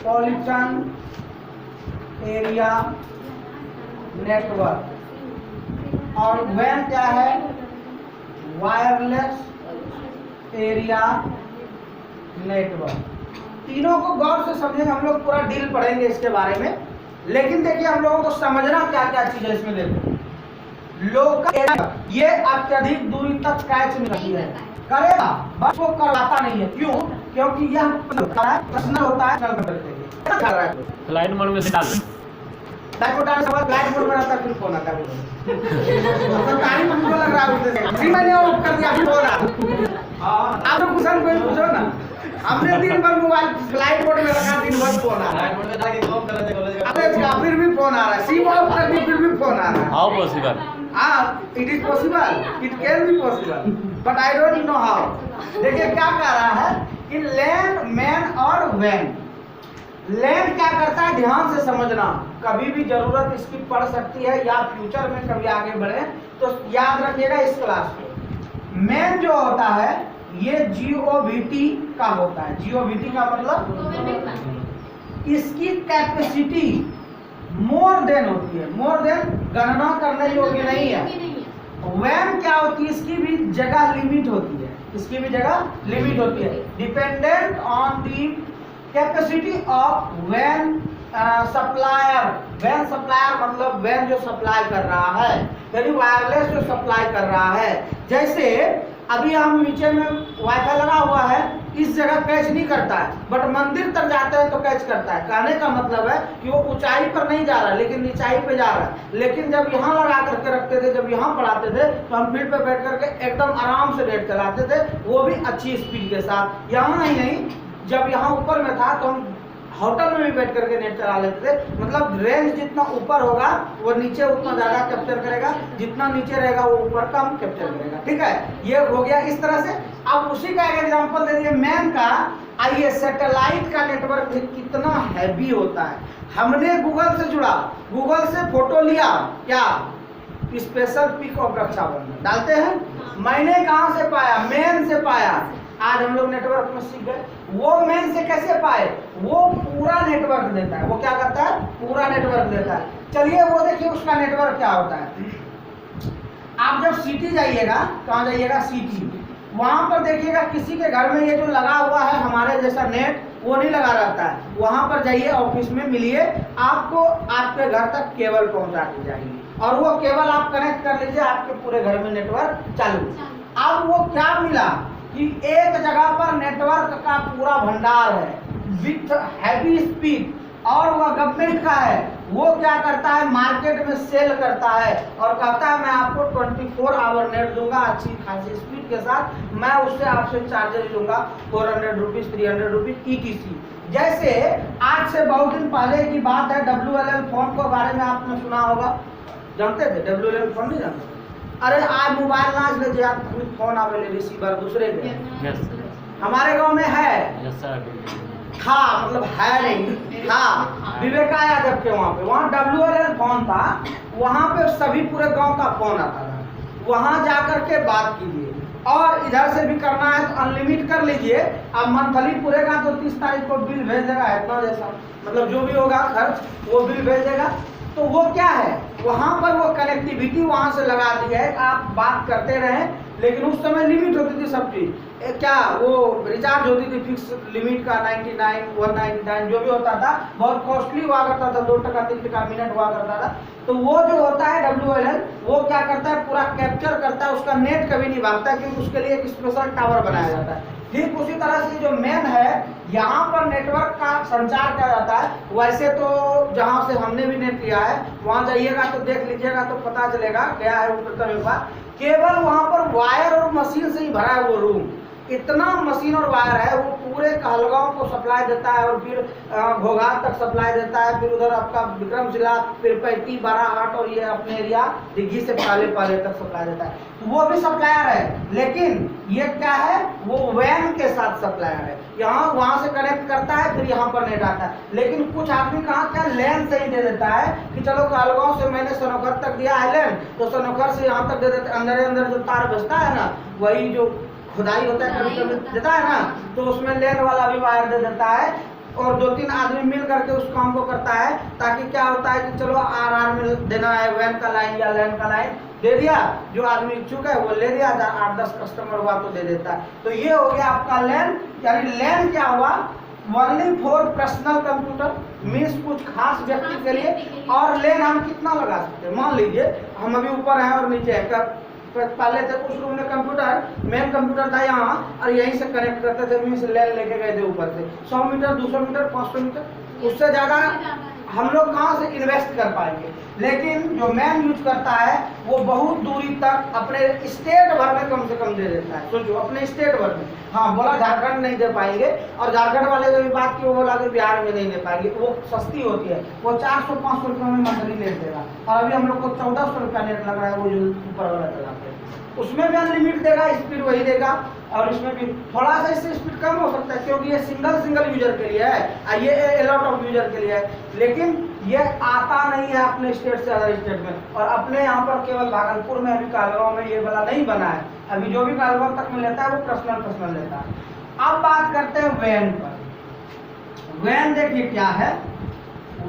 Metropolitan area network, और van क्या है? Wireless area network. तीनों को गौर से समझेंगे, हम लोग पूरा डील पढ़ेंगे इसके बारे में। लेकिन देखिए हम लोगों को समझना क्या क्या चीज है इसमें। देखो लोकल एरिया ये अत्यधिक दूरी तक कैच नहीं है, करेगा बस वो करवाता नहीं है। क्यों? क्योंकि यह पर्सनल होता है। फ्लाइट मोड में से डाल फ्लाइट मोड में रहता है, फिर फोन आता है। सरकारी मुझको लग रहा है उससे मैंने ऑफ कर दिया, फिर फोन आता। आप लोग क्वेश्चन कोई पूछो ना, हमने दिन भर मोबाइल फ्लाइट मोड में रखा, दिन भर फोन आ रहा है। फिर भी फोन आ रहा है, सिम ऑफ कर दी फिर भी फोन आ रहा है। How possible? It is possible, it can be possible, but I don't know how. देखिए क्या कह रहा है कि लैंड, मैन और वैन। लैंड क्या करता है, ध्यान से समझना, कभी भी जरूरत इसकी पड़ सकती है या फ्यूचर में कभी आगे बढ़े तो याद रखिएगा इस क्लास में। मैन जो होता है ये जीओवीटी का होता है। जीओवीटी का मतलब इसकी कैपेसिटी मोर देन होती है, मोर देन गणना करने योग्य नहीं है। वैन क्या होती है, इसकी भी जगह लिमिट होती है, इसकी भी जगह लिमिट होती है। Dependent on the capacity of वैन सप्लायर। वैन सप्लायर मतलब वैन जो सप्लाई कर रहा है, यानी वायरलेस जो सप्लाई कर रहा है। जैसे अभी हम नीचे में वाईफाई लगा हुआ है, इस जगह कैच नहीं करता है, बट मंदिर तक जाते हैं तो कैच करता है। कहने का मतलब है कि वो ऊंचाई पर नहीं जा रहा है लेकिन नीचाई पे जा रहा है। लेकिन जब यहाँ लगा करके रखते थे, जब यहाँ पढ़ाते थे तो हम फील्ड पे बैठ करके एकदम आराम से नेट चलाते थे, वो भी अच्छी स्पीड के साथ। यहाँ नहीं, जब यहाँ ऊपर में था तो हम होटल में भी बैठ करके नेट चला लेते थे। मतलब रेंज जितना ऊपर होगा वो नीचे उतना ज्यादा कैप्चर करेगा, जितना नीचे रहेगा वो ऊपर कम कैप्चर करेगा। ठीक है, ये हो गया इस तरह से। अब उसी का एक एग्जांपल दे दिए मैन का। आइए, सैटेलाइट का नेटवर्क कितना हैवी होता है। हमने गूगल से जुड़ा, गूगल से फोटो लिया, क्या स्पेशल पिक ऑफ रक्षाबंधन डालते हैं, मैंने कहां से पाया? मैन से पाया। आज हम लोग नेटवर्क में सीख गए। वो मैन से कैसे पाए? वो पूरा नेटवर्क देता है। वो क्या करता है? पूरा नेटवर्क देता है। चलिए वो देखिए उसका नेटवर्क क्या होता है। आप जब सिटी जाइएगा, कहाँ जाइएगा? सिटी। वहां पर देखिएगा किसी के घर में ये जो लगा हुआ है हमारे जैसा नेट, वो नहीं लगा रहता है। वहां पर जाइए, ऑफिस में मिलिए, आपको आपके घर तक केबल पहुंचा दी जाएगी और वो केबल आप कनेक्ट कर लीजिए, आपके पूरे घर में नेटवर्क चालू। अब वो क्या मिला कि एक जगह पर नेटवर्क का पूरा भंडार है विथ हैवी स्पीड, और वह गवर्नमेंट का है। वो क्या करता है? मार्केट में सेल करता है और कहता है मैं आपको 24 आवर नेट दूंगा अच्छी खासी स्पीड के साथ, मैं उससे आपसे चार्जेस लूंगा 400 रुपीज, 300 रुपीज ETC। जैसे आज से बहुत दिन पहले की बात है, WLL फोन के बारे में आपने सुना होगा, जानते थे? WLL फोन नहीं जानते? अरे आज मोबाइल नाच लीजिए आप, फोन आवे रिसीवर दूसरे के। हमारे गांव में है, था मतलब है नहीं था, विवेका यादव के वहाँ पे, वहाँ WLL फोन था, वहाँ पे सभी पूरे गांव का फोन आता था। वहाँ जाकर के बात कीजिए, और इधर से भी करना है तो अनलिमिट कर लीजिए। अब मंथली पूरेगा तो 30 तारीख को बिल भेज देगा, इतना जैसा मतलब जो भी होगा खर्च वो बिल भेज देगा। तो वो क्या है, वहां पर वो कनेक्टिविटी वहां से लगा दी है, आप बात करते रहें। लेकिन उस समय लिमिट होती थी सब चीज, क्या वो रिचार्ज होती थी फिक्स लिमिट का 99, 199 जो भी होता था, बहुत कॉस्टली हुआ करता था, 2 टका 3 टका मिनट हुआ करता था। तो वो जो होता है WLL, वो क्या करता है? पूरा कैप्चर करता है, उसका नेट कभी नहीं भागता क्योंकि उसके लिए एक स्पेशल टावर बनाया जाता है। ठीक उसी तरह से जो मैन है, यहाँ पर नेटवर्क का संचार किया जाता है। वैसे तो जहाँ से हमने भी नेट लिया है, वहाँ जाइएगा तो देख लीजिएगा तो पता चलेगा, गया है उत्तर एक बार, केवल वहाँ पर वायर और मशीन से ही भरा है वो रूम। इतना मशीन और वायर है, वो पूरे कहलगांव को सप्लाई देता है और फिर घोघाट तक सप्लाई देता है, फिर उधर आपका विक्रमशिला, फिर पैती, बाराहाट और ये अपने एरिया दिग्घी से पाले तक सप्लाई देता है। तो वो भी सप्लायर है, लेकिन ये क्या है? वो वैन के साथ सप्लायर है। यहाँ वहां से कनेक्ट करता है, फिर यहाँ पर नेट आता है। लेकिन कुछ आदमी कहाँ क्या लैन से ही दे देता है कि चलो कहलगांव से मैंने सनोखर तक दिया है लैन, तो सनोखर से यहाँ तक दे देते। अंदर जो तार बचता है ना, वही जो खुदाई होता है कभी कभी देता है ना, तो उसमें लेन वाला भी वायर दे देता है। और 2-3 आदमी मिल करके उस काम को करता है, ताकि क्या होता है कि चलो आर में देना है वैन का लाइन या लैन का लाइन दे दिया, जो आदमी इच्छुक है वो ले दिया, 8-10 कस्टमर हुआ तो दे देता है। तो ये हो गया आपका लैन। यानी लैन क्या हुआ, only for personal computer, means कुछ खास व्यक्ति के लिए। और लैन हम कितना लगा सकते हैं, मान लीजिए हम अभी ऊपर हैं और नीचे है, पहले थे उस रूम में कंप्यूटर, मेन कंप्यूटर था यहाँ, और यहीं से कनेक्ट करते थे, मीन्स लैन लेके गए थे ऊपर से 100 मीटर, 200 मीटर, 500 मीटर, उससे ज़्यादा हम लोग कहाँ से इन्वेस्ट कर पाएंगे। लेकिन जो मैन यूज करता है वो बहुत दूरी तक अपने स्टेट भर में कम से कम दे देता है। सोचो अपने स्टेट भर में, हाँ बोला झारखंड नहीं दे पाएंगे, और झारखंड वाले जो भी बात की वो बोला कि बिहार में नहीं दे पाएंगे, वो सस्ती होती है, वो 400-500 रुपये में मंथली नेट देगा। और अभी हम लोग को 1400 रुपया नेट लग रहा है, वो जो ऊपर वाला चलाते हैं उसमें भी अनलिमिटेड देगा, स्पीड वही देगा, और इसमें भी थोड़ा सा इससे स्पीड कम हो सकता है, क्योंकि ये सिंगल यूजर के लिए है और ये लॉट ऑफ यूजर के लिए है। लेकिन ये आता नहीं है अपने स्टेट से अदर स्टेट में, और अपने यहाँ पर केवल भागलपुर में, अभी कालगांव में ये वाला नहीं बना है। अभी जो भी कालगांव तक में लेता है वो पर्सनल लेता है। अब बात करते हैं वैन पर। वैन देखिए क्या है,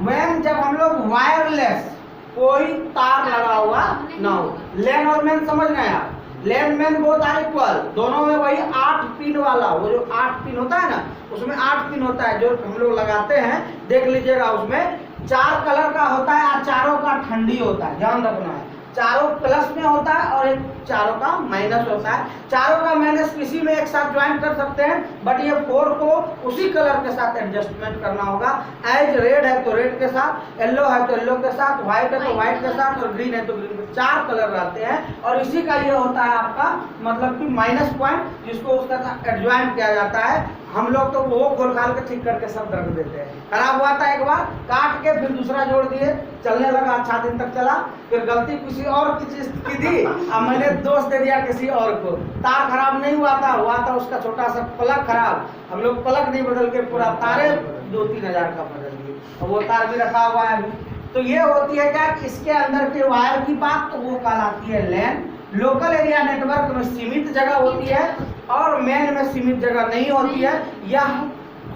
वैन जब हम लोग वायरलेस, कोई तार लगा हुआ ना हो, लैन और मैन समझ गए आप, LAN MAN both are equal, दोनों में वही 8 पिन वाला, वो जो 8 पिन होता है ना, उसमें 8 पिन होता है जो हम लोग लगाते हैं, देख लीजिएगा उसमें 4 कलर का होता है और चारों का ठंडी होता है, ध्यान रखना है। चारों प्लस में होता है और एक चारों का माइनस होता है। चारों का माइनस किसी में एक साथ ज्वाइन कर सकते हैं, बट ये 4 को उसी कलर के साथ एडजस्टमेंट करना होगा। एज रेड है तो रेड के साथ, येलो है तो येलो के साथ, व्हाइट है तो व्हाइट के साथ, और ग्रीन है तो ग्रीन के, 4 कलर रहते हैं। और इसी का ये होता है आपका मतलब कि माइनस पॉइंट, जिसको उसका साथ एडजॉइन किया जाता है। हम लोग तो वो खोल खाल के ठीक करके सब रख देते हैं। खराब हुआ था एक बार, काट के फिर दूसरा जोड़ दिए, चलने लगा, अच्छा दिन तक चला। फिर गलती किसी और की चीज की थी, अब मैंने दोस्त दे दिया किसी और को, तार खराब नहीं हुआ था उसका छोटा सा प्लग खराब। हम लोग प्लग नहीं बदल के पूरा तारे 2-3 हज़ार का बदल दिए, और वो तार भी रखा हुआ है अभी। तो ये होती है क्या, इसके अंदर के वायर की बात, तो वो कहलाती है लैन। लोकल एरिया नेटवर्क में सीमित जगह होती है और मैन में सीमित जगह नहीं होती है। यह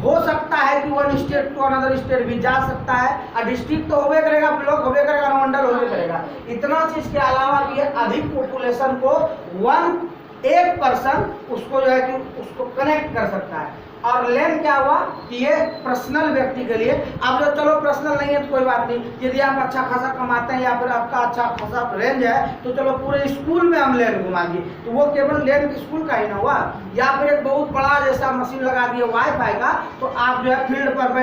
हो सकता है कि one state to another state भी जा सकता है, और डिस्ट्रिक्ट तो होबे करेगा, ब्लॉक होबे करेगा, अनुमंडल होबे करेगा। इतना चीज के अलावा भी अधिक पॉपुलेशन को एक पर्सन उसको जो है कि उसको कनेक्ट कर सकता है। और लैन क्या हुआ कि ये पर्सनल व्यक्ति के लिए। अब जो चलो पर्सनल नहीं है तो कोई बात नहीं, यदि आप अच्छा खासा कमाते हैं या फिर आपका अच्छा खासा रेंज है तो चलो पूरे स्कूल में हम लैन घुमा दिए, तो वो केवल लैन स्कूल का ही ना हुआ। या फिर एक बहुत बड़ा जैसा मशीन लगा दिए वाईफाई का, तो आप जो है फील्ड पर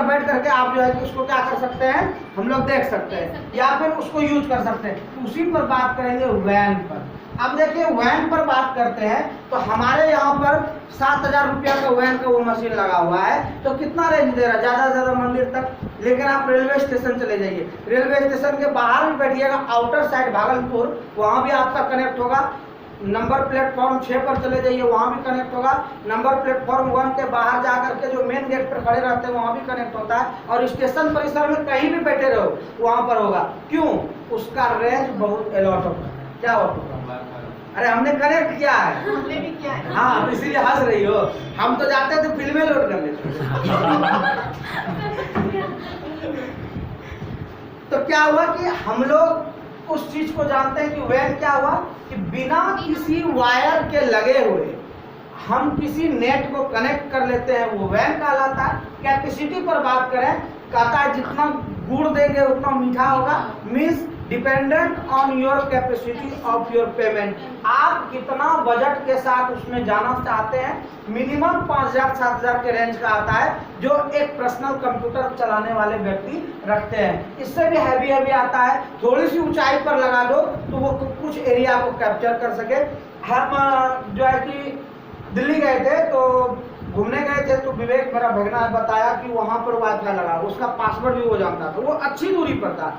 बैठ करके आप जो है कि उसको क्या कर सकते हैं, हम लोग देख सकते हैं, या फिर उसको यूज कर सकते हैं। उसी पर बात करेंगे वैन पर। अब देखिए वैन पर बात करते हैं, तो हमारे यहाँ पर 7,000 रुपया का वैन का वो मशीन लगा हुआ है, तो कितना रेंज दे रहा है, ज़्यादा से ज़्यादा मंदिर तक। लेकिन आप रेलवे स्टेशन चले जाइए, रेलवे स्टेशन के बाहर भी बैठिएगा, आउटर साइड भागलपुर, वहाँ भी आपका कनेक्ट होगा। नंबर प्लेटफॉर्म 6 पर चले जाइए, वहाँ भी कनेक्ट होगा। नंबर प्लेटफॉर्म 1 के बाहर जा करके जो मेन गेट पर खड़े रहते हैं वहाँ भी कनेक्ट होता है। और स्टेशन परिसर में कहीं भी बैठे रहो वहाँ पर होगा। क्यों? उसका रेंज बहुत अलॉट होता है। क्या होता है? अरे हमने कनेक्ट किया है, हमने भी किया है। हाँ इसीलिए हंस रही हो। हम तो जाते थे फिल्में लोड कर लेते। तो क्या हुआ कि हम लोग उस चीज को जानते हैं कि वैन क्या हुआ कि बिना किसी वायर के लगे हुए हम किसी नेट को कनेक्ट कर लेते हैं, वो वैन कहलाता है। कैपेसिटी पर बात करें, कहता है जितना गुड़ देंगे उतना मीठा होगा, means dependent on your capacity of your payment. आप कितना बजट के साथ उसमें जाना चाहते हैं। मिनिमम 5,000-7,000 के रेंज का आता है जो एक पर्सनल कंप्यूटर चलाने वाले व्यक्ति रखते हैं। इससे भी हैवी आता है, थोड़ी सी ऊंचाई पर लगा दो तो वो कुछ एरिया को कैप्चर कर सके। हम जो है कि दिल्ली गए थे, तो घूमने गए थे, तो विवेक मेरा भगना है बताया कि वहाँ पर वाईफाई लगा, उसका पासवर्ड भी वो जानता था। वो अच्छी दूरी पर था,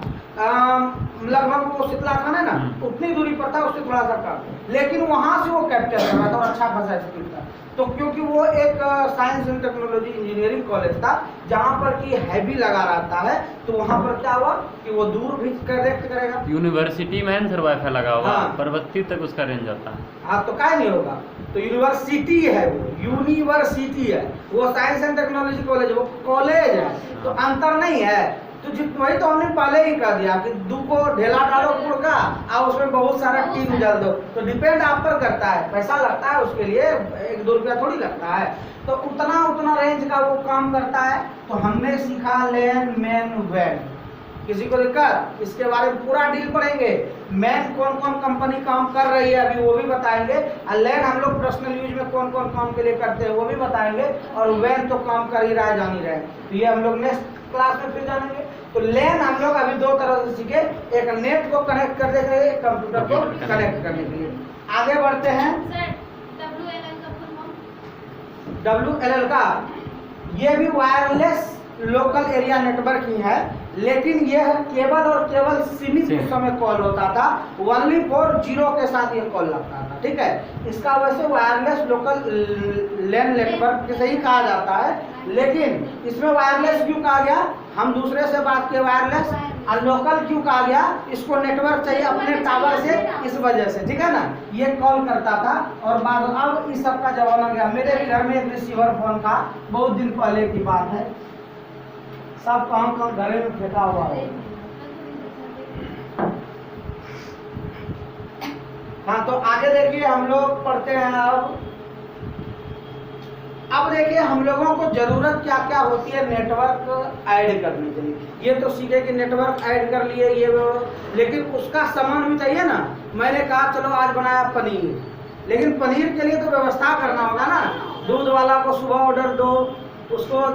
लगभग वो शीतला खान है ना, उतनी दूरी पर था, उससे थोड़ा सा कम, लेकिन वहाँ से वो कैप्चर कर रहा था और अच्छा खासा स्पीड था। तो क्योंकि वो एक science and technology engineering college था जहाँ पर कि हैवी लगा रहता है, तो वहाँ पर क्या हुआ कि वो दूर भी कनेक्ट करेगा। यूनिवर्सिटी में है ना सर वाईफाई लगा हुआ, हाँ। परबत्ती तक उसका रेंज आता है। हाँ, तो क्या नहीं होगा, तो यूनिवर्सिटी है, वो यूनिवर्सिटी है, वो साइंस एंड टेक्नोलॉजी कॉलेज, वो कॉलेज है, तो अंतर नहीं है। तो वही तो हमने पहले ही कह दिया कि दू को ढेला डालो गुड़ का और उसमें बहुत सारा टीन डाल दो, तो डिपेंड आप पर करता है, पैसा लगता है उसके लिए, 1-2 रुपया थोड़ी लगता है, तो उतना रेंज का वो काम करता है। तो हमने सीखा लैन मैन वैन, किसी को दिक्कत, इसके बारे में पूरा डील पढ़ेंगे। मैन कौन कौन कंपनी काम कर रही है अभी वो भी बताएंगे, और लैन हम लोग पर्सनल यूज में कौन कौन काम के लिए करते हैं वो भी बताएंगे, और वैन तो काम कर ही रहा है, जान ही रहे, तो ये हम लोग नेक्स्ट क्लास में फिर जानेंगे। तो लैन हम लोग अभी 2 तरह से सीखे, एक नेट को कनेक्ट करने के लिए, एक कंप्यूटर को कनेक्ट करने के लिए। आगे बढ़ते हैं। WLL का ये भी वायरलेस लोकल एरिया नेटवर्क ही है, लेकिन यह केवल और केवल सीमित उस समय कॉल होता था, ओनली फॉर 0 के साथ ये कॉल लगता था, ठीक है। इसका वैसे वायरलेस लोकल लैन नेटवर्क से ही कहा जाता है, लेकिन इसमें वायरलेस क्यों कहा गया, हम दूसरे से बात किए वायरलेस, और लोकल क्यों कहा गया, इसको नेटवर्क चाहिए अपने टावर से, इस वजह से, ठीक है ना, ये कॉल करता था। और बाद अब इस सब का जमाना गया। मेरे भी घर में एक रिसीवर फोन था, बहुत दिन पहले की बात है, सब कहाँ घरे में फेंका हुआ है। हाँ, तो आगे देखिए हम लोग पढ़ते हैं। अब देखिए हम लोगों को जरूरत क्या क्या होती है नेटवर्क ऐड करने के लिए। ये तो सीखे कि नेटवर्क ऐड कर लिए ये वो, लेकिन उसका सामान भी चाहिए ना। मैंने कहा चलो आज बनाया पनीर, लेकिन पनीर के लिए तो व्यवस्था करना होगा ना। दूध वाला को सुबह ऑर्डर दो, उसको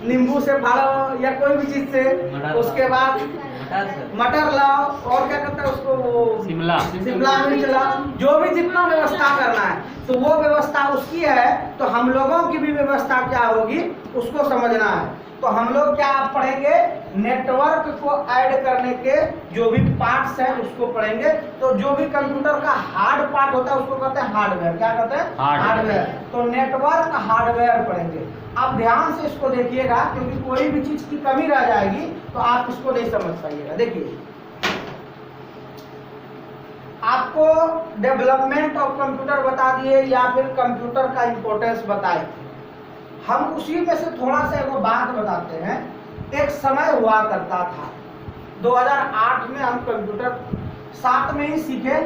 नींबू से फाड़ो या कोई भी चीज से, उसके बाद मटर लाओ, और क्या करता है उसको, वो शिमला मिर्च लाओ, जो भी जितना व्यवस्था करना है, तो वो व्यवस्था उसकी है, तो हम लोगों की भी व्यवस्था क्या होगी उसको समझना है। तो हम लोग क्या पढ़ेंगे, नेटवर्क को ऐड करने के जो भी पार्ट्स हैं उसको पढ़ेंगे। तो जो भी कंप्यूटर का हार्ड पार्ट होता है उसको कहते हैं हार्डवेयर। क्या कहते हैं, हार्डवेयर। तो नेटवर्क हार्डवेयर पढ़ेंगे। आप ध्यान से इसको देखिएगा, क्योंकि कोई भी चीज की कमी रह जाएगी तो आप इसको नहीं समझ पाइएगा। देखिए, आपको डेवलपमेंट ऑफ कंप्यूटर बता दिए या फिर कंप्यूटर का इंपॉर्टेंस बताए, हम उसी में से थोड़ा सा एक बात बताते हैं। एक समय हुआ करता था 2008 में, हम कंप्यूटर 7 में ही सीखे,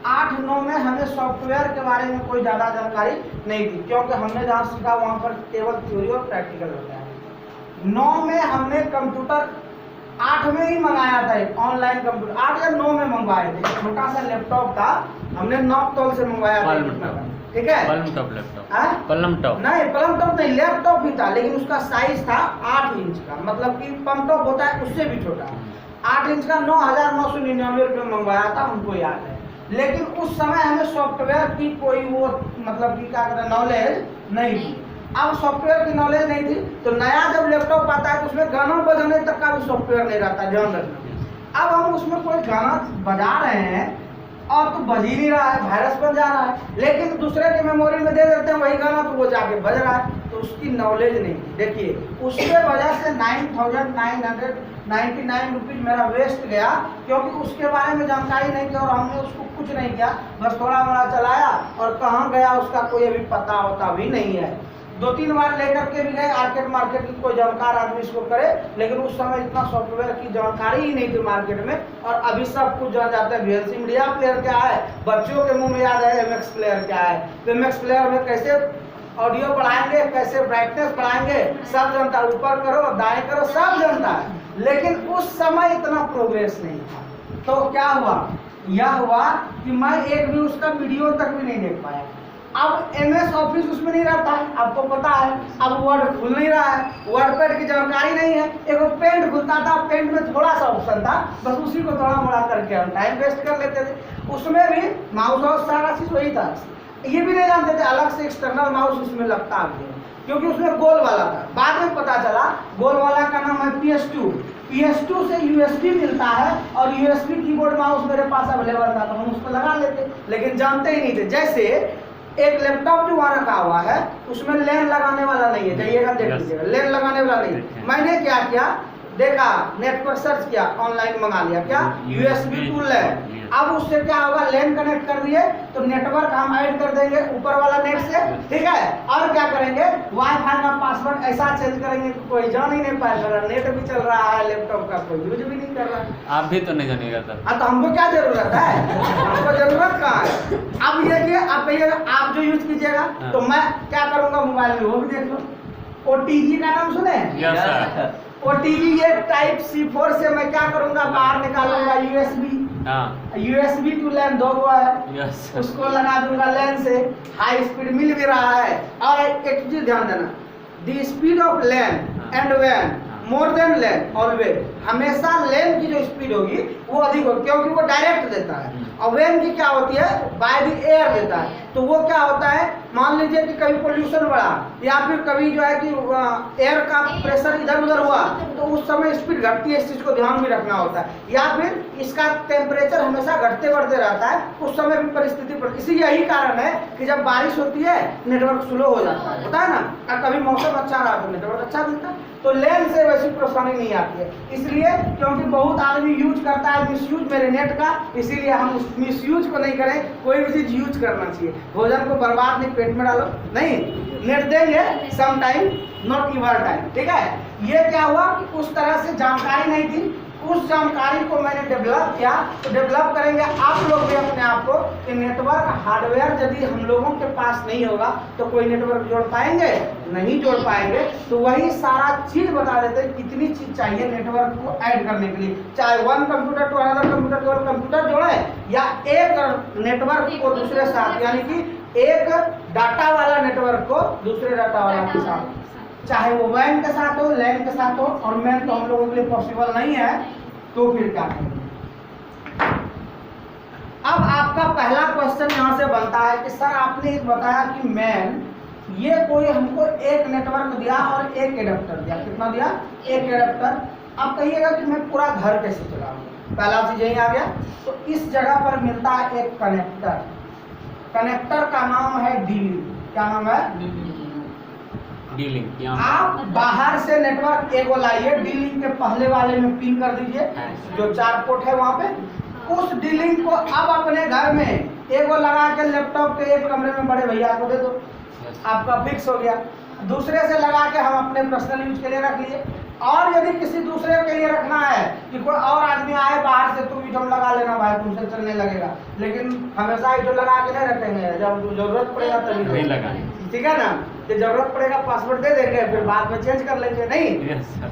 8-9 में हमें सॉफ्टवेयर के बारे में कोई ज़्यादा जानकारी नहीं थी, क्योंकि हमने जहाँ सीखा वहाँ पर केवल थ्योरी और प्रैक्टिकल होता है। 9 में हमने कंप्यूटर 8 में ही मंगाया था, एक ऑनलाइन कंप्यूटर 8 या 9 में मंगवाए थे। छोटा सा लैपटॉप था, हमने नॉकटॉल से मंगवाया था, ठीक है। पलम टॉप लैपटॉप, पलम टॉप नहीं, लैपटॉप भी था, लेकिन उसका साइज था 8 इंच का, मतलब कि पम टॉप होता है उससे भी छोटा। 8 इंच का 9,999 रुपये मंगवाया था, हमको याद है। लेकिन उस समय हमें सॉफ्टवेयर की कोई वो मतलब कि क्या कहते हैं नॉलेज नहीं थी। अब सॉफ्टवेयर की नॉलेज नहीं थी, तो नया जब लैपटॉप आता है तो उसमें गाना बजाने तक का भी सॉफ्टवेयर नहीं रहता, ध्यान रखना। अब हम उसमें कोई गाना बजा रहे हैं और तो बज ही नहीं रहा है, वायरस बन जा रहा है, लेकिन दूसरे के मेमोरी में दे देते हैं वही गाना, तो वो जाके बज रहा है, तो उसकी नॉलेज नहीं। देखिए, उसके वजह से 9,999 रुपीज़ मेरा वेस्ट गया, क्योंकि उसके बारे में जानकारी नहीं थी और हमने उसको कुछ नहीं किया, बस थोड़ा मोड़ा चलाया और कहाँ गया उसका कोई अभी पता होता भी नहीं है। 2-3 बार लेकर के भी गए आर्केड मार्केट की, कोई जानकार आदमी इसको करे, लेकिन उस समय इतना सॉफ्टवेयर की जानकारी ही नहीं थी मार्केट में। और अभी सब कुछ जान जाते हैं, VLC मीडिया प्लेयर क्या है, बच्चों के मुंह में याद है MX प्लेयर क्या है, MX प्लेयर में कैसे ऑडियो बढ़ाएंगे, कैसे ब्राइटनेस बढ़ाएंगे, सब जनता, ऊपर करो दाएं करो, सब जनता है, लेकिन उस समय इतना प्रोग्रेस नहीं था। तो क्या हुआ, यह हुआ कि मैं एक भी उसका वीडियो तक भी नहीं देख पाया। अब MS ऑफिस उसमें नहीं रहता है, आपको पता है। अब वर्ड खुल नहीं रहा है, वर्डपैड की जानकारी नहीं है। एक पेंट खुलता था, पेंट में थोड़ा सा ऑप्शन था, बस उसी को थोड़ा मोड़ा करके हम टाइम वेस्ट कर लेते थे। उसमें भी माउस और सारा चीज वही था, ये भी नहीं जानते थे अलग से एक्सटर्नल माउस उसमें लगता है, क्योंकि उसमें गोल वाला था। बाद में पता चला गोल वाला का नाम है PS2 से USB मिलता है, और USB कीबोर्ड माउस मेरे पास अवेलेबल था, तो हम उसको लगा लेते, लेकिन जानते ही नहीं थे। जैसे एक लैपटॉप जो वहाँ रखा हुआ है उसमें लेन लगाने वाला नहीं है, जाइएगा देख Yes. लीजिएगा, लेन लगाने वाला नहीं है। देखें। मैंने क्या किया, देखा नेट पर सर्च किया, ऑनलाइन मंगा लिया, क्या USB टू लैन। अब उससे क्या होगा, लेन कनेक्ट कर दिए तो नेटवर्क हम ऐड कर देंगे ऊपर वाला नेट से, ठीक है। और क्या करेंगे, वाईफाई का पासवर्ड ऐसा चेंज करेंगे कि कोई जान ही नहीं पाएगा, नेट भी चल रहा है लैपटॉप का, कोई यूज भी नहीं कर रहा है। आप भी तो नहीं जानिएगा सर। हाँ तो हमको क्या जरूरत है, हमको जरूरत कहाँ है। अब ये कि आप कहिएगा आप जो यूज कीजिएगा तो मैं क्या करूंगा, मोबाइल में वो भी देख लो। OTG का नाम सुने, यस सर। OTG ये टाइप C4 से मैं क्या करूंगा, बाहर निकालूंगा हाँ USB टू लैन 2 गो है, यस उसको लगा दूंगा लैन से, हाई स्पीड मिल भी रहा है। और एक चीज ध्यान देना, the speed of LAN and वैन मोर देन लैन ऑलवेज, हमेशा लैन की जो स्पीड होगी वो अधिक होगी क्योंकि वो डायरेक्ट देता है, और वैन की क्या होती है, बाय द एयर देता है। तो वो क्या होता है, मान लीजिए कि कभी पोल्यूशन बढ़ा या फिर कभी जो है कि एयर का प्रेशर इधर उधर हुआ तो उस समय स्पीड घटती है, इस चीज को ध्यान में रखना होता है। या फिर इसका टेम्परेचर हमेशा घटते बढ़ते रहता है, उस समय भी परिस्थिति पर, इसी यही कारण है कि जब बारिश होती है नेटवर्क स्लो हो जाता है, होता है ना, और कभी मौसम अच्छा रहा तो नेटवर्क अच्छा मिलता है। तो लेन से वैसी परेशानी नहीं आती है, इसलिए क्योंकि बहुत आदमी यूज करता है मिसयूज मेरे नेट का, इसीलिए हम उस मिसयूज को नहीं करें, कोई भी चीज यूज करना चाहिए। भोजन को बर्बाद नहीं पेट में डालो, नहीं, नेट देंगे some time not ever time, ठीक है। ये क्या हुआ कि उस तरह से जानकारी नहीं थी, उस जानकारी को मैंने डेवलप किया। तो डेवलप करेंगे आप लोग भी अपने आप को कि नेटवर्क हार्डवेयर यदि हम लोगों के पास नहीं होगा तो कोई नेटवर्क जोड़ पाएंगे, नहीं जोड़ पाएंगे। तो वही सारा चीज बता देते हैं कितनी चीज चाहिए नेटवर्क को ऐड करने के लिए, चाहे one computer to another computer to another computer जोड़े या एक नेटवर्क को दूसरे साथ, यानी कि एक डाटा वाला नेटवर्क को दूसरे डाटा वाला के साथ, चाहे वो वैन के साथ हो, लैन के साथ हो, और मैन तो हम लोगों के लिए पॉसिबल नहीं है, तो फिर क्या करेंगे। अब आपका पहला क्वेश्चन यहाँ से बनता है कि सर आपने एक बताया कि मैन, ये कोई हमको एक नेटवर्क दिया और एक एडाप्टर दिया, कितना दिया, एक एडाप्टर। अब कहिएगा कि मैं पूरा घर कैसे चलाऊंगा, पहला चीज यही आ गया। तो इस जगह पर मिलता है एक कनेक्टर, कनेक्टर का नाम है डी-लिंक। क्या नाम है, डी-लिंक। आप बाहर से नेटवर्क एगो लाइए, डी-लिंक के पहले वाले में पिन कर दीजिए, जो 4 पोर्ट है वहाँ पे। उस डी-लिंक को अब अपने घर में एगो लगा के लैपटॉप के एक कमरे में बड़े भैया को दे दो, आपका फिक्स हो गया। दूसरे से लगा के हम अपने पर्सनल यूज के लिए रख लिए। और यदि किसी दूसरे के लिए रखना है कि कोई और आदमी आए बाहर से, तुम ईटम लगा लेना भाई, तुमसे चलने लगेगा, लेकिन हमेशा ईटम लगा के नहीं रखेंगे, जब जरूरत पड़ेगा तभी लगाएंगे, ठीक है ना। तो जरूरत पड़ेगा पासवर्ड दे देंगे, फिर बाद में चेंज कर लेंगे, नहीं। Yes sir.